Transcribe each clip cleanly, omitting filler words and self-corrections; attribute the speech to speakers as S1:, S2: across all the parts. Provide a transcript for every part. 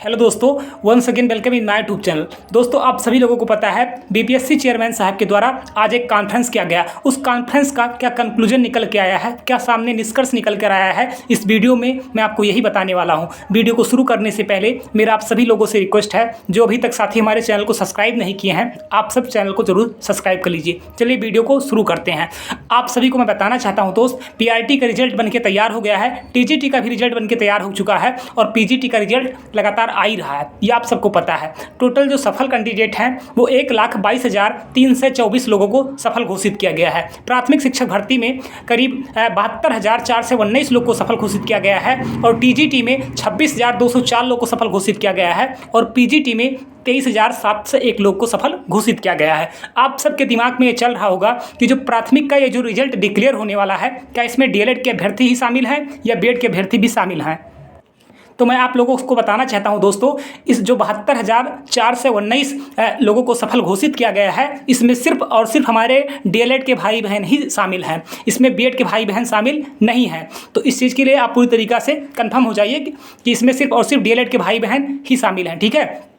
S1: Hello दोस्तों, once again welcome in my YouTube channel. दोस्तों, आप सभी लोगों को पता है बीपीएससी चेयरमैन साहब के द्वारा आज एक कॉन्फ्रेंस किया गया। उस कॉन्फ्रेंस का क्या कंक्लूजन निकल के आया है, क्या सामने निष्कर्ष निकल कर आया है, इस वीडियो में मैं आपको यही बताने वाला हूं। वीडियो को शुरू करने से पहले मेरा आप सभी लोगों से रिक्वेस्ट है, जो अभी तक साथी हमारे चैनल को सब्सक्राइब नहीं किए हैं, आप सब चैनल को जरूर सब्सक्राइब कर लीजिए। चलिए वीडियो को शुरू करते हैं। आप सभी को मैं बताना चाहता हूँ दोस्त, पीआरटी का रिजल्ट बन के तैयार हो गया है, टीजीटी का भी रिजल्ट बन के तैयार हो चुका है और पीजीटी का रिजल्ट लगातार आ ही रहा है, ये आप सबको पता है। टोटल जो सफल कैंडिडेट हैं वो 1,22,324 लोगों को सफल घोषित किया गया है। प्राथमिक शिक्षक भर्ती में करीब 72,419 लोग को सफल घोषित किया गया है और टीजीटी में 26,204 लोग को सफल घोषित किया गया है और पीजीटी में 23,701 लोग को सफल घोषित किया गया है। आप सबके दिमाग में ये चल रहा होगा कि जो प्राथमिक का ये जो रिजल्ट डिक्लेयर होने वाला है, क्या इसमें डीएलएड के अभ्यर्थी ही शामिल हैं या बीएड के अभ्यर्थी भी शामिल हैं। तो मैं आप लोगों को बताना चाहता हूं दोस्तों, इस जो 72,419 लोगों को सफल घोषित किया गया है, इसमें सिर्फ और सिर्फ हमारे डीएलएड के भाई बहन ही शामिल हैं, इसमें बीएड के भाई बहन शामिल नहीं हैं। तो इस चीज़ के लिए आप पूरी तरीक़ा से कंफर्म हो जाइए कि इसमें सिर्फ और सिर्फ डीएलएड के भाई बहन ही शामिल हैं। ठीक है,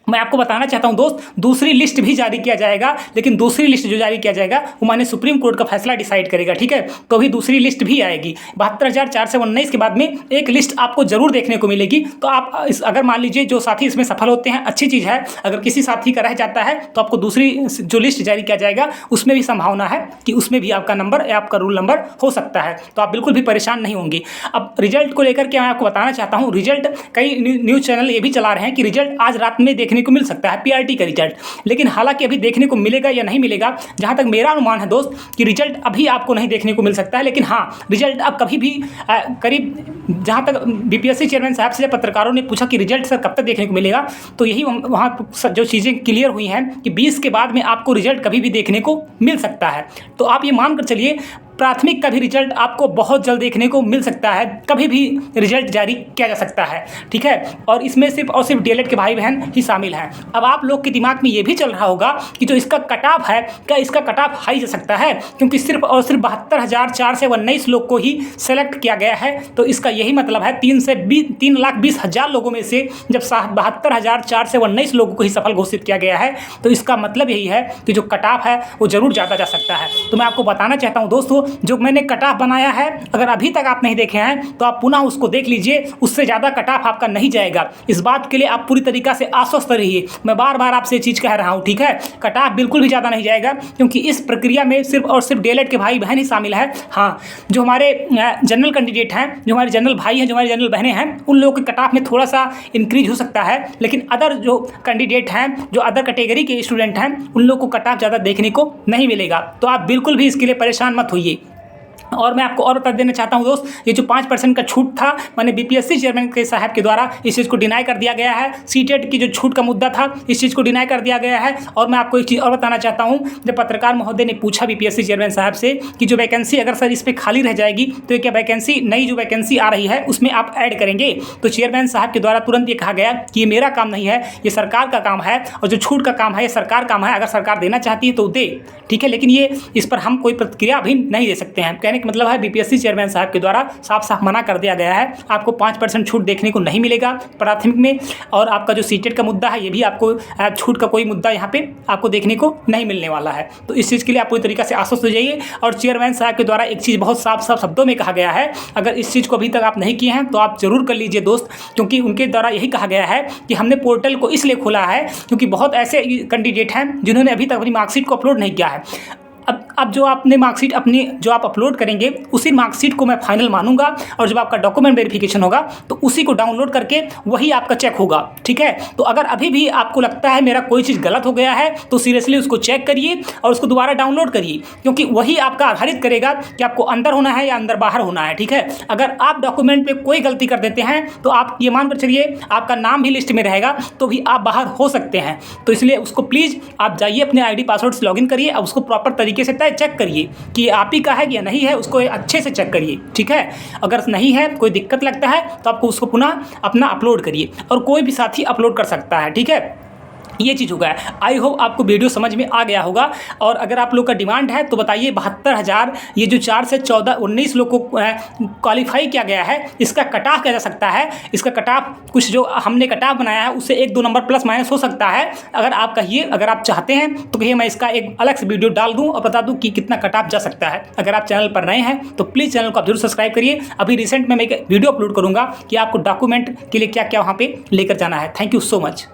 S1: मैं आपको बताना चाहता हूं दोस्त, दूसरी लिस्ट भी जारी किया जाएगा, लेकिन दूसरी लिस्ट जो जारी किया जाएगा वो माने सुप्रीम कोर्ट का फैसला डिसाइड करेगा। ठीक है, तो अभी दूसरी लिस्ट भी आएगी। 72,419 के बाद में एक लिस्ट आपको जरूर देखने को मिलेगी। तो आप अगर मान लीजिए जो साथी इसमें सफल होते हैं, अच्छी चीज़ है। अगर किसी साथी का रह जाता है तो आपको दूसरी जो लिस्ट जारी किया जाएगा उसमें भी संभावना है कि उसमें भी आपका नंबर या आपका रूल नंबर हो सकता है। तो आप बिल्कुल भी परेशान नहीं होंगे। अब रिजल्ट को लेकर के मैं आपको बताना चाहता हूँ, रिजल्ट कई न्यूज़ चैनल ये भी चला रहे हैं कि रिजल्ट आज रात में देखने को मिल सकता है, पीआरटी का रिजल्ट। लेकिन हालांकि अभी देखने को मिलेगा या नहीं मिलेगा, जहां तक मेरा अनुमान है दोस्त कि रिजल्ट अभी आपको नहीं देखने को मिल सकता है। लेकिन हाँ, रिजल्ट अब कभी भी करीब, जहां तक बीपीएससी चेयरमैन साहब से पत्रकारों ने पूछा कि रिजल्ट सर कब तक देखने को मिलेगा, तो यही वहाँ जो चीज़ें क्लियर हुई हैं कि 20 के बाद में आपको रिजल्ट कभी भी देखने को मिल सकता है। तो आप ये मान कर चलिए, प्राथमिक का भी रिजल्ट आपको बहुत जल्द देखने को मिल सकता है, कभी भी रिजल्ट जारी किया जा सकता है। ठीक है, और इसमें सिर्फ और सिर्फ डीएलएड के भाई बहन ही शामिल हैं। अब आप लोग के दिमाग में ये भी चल रहा होगा कि जो इसका कट ऑफ है, क्या इसका कट ऑफ हाई जा सकता है, क्योंकि सिर्फ और सिर्फ 72,419 लोग को ही सेलेक्ट किया गया है। तो इसका यही मतलब है 3,20,000 लोगों में से जब 72,419 लोगों को ही सफल घोषित किया गया है, तो इसका मतलब यही है कि जो कट ऑफ है वो जरूर ज़्यादा जा सकता है। तो मैं आपको बताना चाहता हूँ दोस्तों, जो मैंने कट ऑफ बनाया है, अगर अभी तक आप नहीं देखे हैं तो आप पुनः उसको देख लीजिए, उससे ज़्यादा कट ऑफ आपका नहीं जाएगा। इस बात के लिए आप पूरी तरीक़ा से आश्वस्त रहिए। मैं बार बार आपसे ये चीज़ कह रहा हूँ। ठीक है, कट ऑफ बिल्कुल भी ज़्यादा नहीं जाएगा, क्योंकि इस प्रक्रिया में सिर्फ और सिर्फ डीएलएड के भाई बहन ही शामिल है। हाँ, जो हमारे जनरल कैंडिडेट हैं, जो हमारे जनरल भाई हैं, जो हमारे जनरल बहनें हैं, उन लोगों के कट ऑफ में थोड़ा सा इंक्रीज हो सकता है। लेकिन अदर जो कैंडिडेट हैं, जो अदर कैटेगरी के स्टूडेंट हैं, उन लोगों को कट ऑफ ज़्यादा देखने को नहीं मिलेगा। तो आप बिल्कुल भी इसके लिए परेशान मत होइए। और मैं आपको और बता देना चाहता हूं दोस्त, ये जो 5% का छूट था, मैंने बीपीएससी चेयरमैन के साहब के द्वारा इस चीज़ को डिनाई कर दिया गया है। सीटेट की जो छूट का मुद्दा था, इस चीज़ को डिनाई कर दिया गया है। और मैं आपको एक चीज़ और बताना चाहता हूं, जब पत्रकार महोदय ने पूछा बीपीएससी चेयरमैन साहब से कि जो वैकेंसी अगर सर इस पर खाली रह जाएगी तो क्या वैकेंसी, नई जो वैकेंसी आ रही है उसमें आप ऐड करेंगे, तो चेयरमैन साहब के द्वारा तुरंत ये कहा गया कि ये मेरा काम नहीं है, ये सरकार का काम है, और जो छूट का काम है ये सरकार काम है। अगर सरकार देना चाहती है तो दे, ठीक है, लेकिन ये इस पर हम कोई प्रतिक्रिया अभी नहीं दे सकते हैं। कहने का मतलब है बीपीएससी चेयरमैन साहब के द्वारा साफ साफ मना कर दिया गया है, आपको 5% छूट देखने को नहीं मिलेगा प्राथमिक में। और आपका जो सीटेट का मुद्दा है, ये भी आपको छूट का कोई मुद्दा यहाँ पे आपको देखने को नहीं मिलने वाला है। तो इस चीज़ के लिए आप पूरी तरीके से आश्वस्त हो जाइए। और चेयरमैन साहब के द्वारा एक चीज़ बहुत साफ साफ शब्दों में कहा गया है, अगर इस चीज़ को अभी तक आप नहीं किए हैं तो आप जरूर कर लीजिए दोस्त, क्योंकि उनके द्वारा यही कहा गया है कि हमने पोर्टल को इसलिए खोला है क्योंकि बहुत ऐसे कैंडिडेट हैं जिन्होंने अभी तक अपनी मार्कशीट को अपलोड नहीं किया है। अब जो आपने मार्कशीट अपनी जो आप अपलोड करेंगे, उसी मार्कशीट को मैं फाइनल मानूंगा, और जब आपका डॉक्यूमेंट वेरिफिकेशन होगा तो उसी को डाउनलोड करके वही आपका चेक होगा। ठीक है, तो अगर अभी भी आपको लगता है मेरा कोई चीज़ गलत हो गया है तो सीरियसली उसको चेक करिए और उसको दोबारा डाउनलोड करिए, क्योंकि वही आपका आधारित करेगा कि आपको अंदर होना है या अंदर बाहर होना है। ठीक है, अगर आप डॉक्यूमेंट पर कोई गलती कर देते हैं तो आप ये मान कर चलिए आपका नाम भी लिस्ट में रहेगा तो भी आप बाहर हो सकते हैं। तो इसलिए उसको प्लीज़ आप जाइए, अपने ID पासवर्ड से लॉगिन करिए और उसको प्रॉपर तरीके से चेक करिए कि आप ही का है या नहीं है, उसको अच्छे से चेक करिए। ठीक है, अगर नहीं है, कोई दिक्कत लगता है तो आपको उसको पुनः अपना अपलोड करिए, और कोई भी साथी अपलोड कर सकता है। ठीक है, ये चीज़ होगा। आई होप आपको वीडियो समझ में आ गया होगा। और अगर आप लोग का डिमांड है तो बताइए 72,000 ये जो 4 से 14 19 लोग को क्वालिफाई किया गया है, इसका कट ऑफ क्या जा सकता है। इसका कट ऑफ कुछ जो हमने कट ऑफ बनाया है उससे 1-2 नंबर प्लस माइनस हो सकता है। अगर आप कहिए, अगर आप चाहते हैं तो कहिए मैं इसका एक अलग से वीडियो डाल दूँ और बता दूँ कि कितना कट ऑफ जा सकता है। अगर आप चैनल पर नए हैं तो प्लीज़ चैनल को आप जरूर सब्सक्राइब करिए। अभी रिसेंट में मैं एक वीडियो अपलोड करूँगा कि आपको डॉक्यूमेंट के लिए क्या क्या वहाँ पर लेकर जाना है। Thank you so much.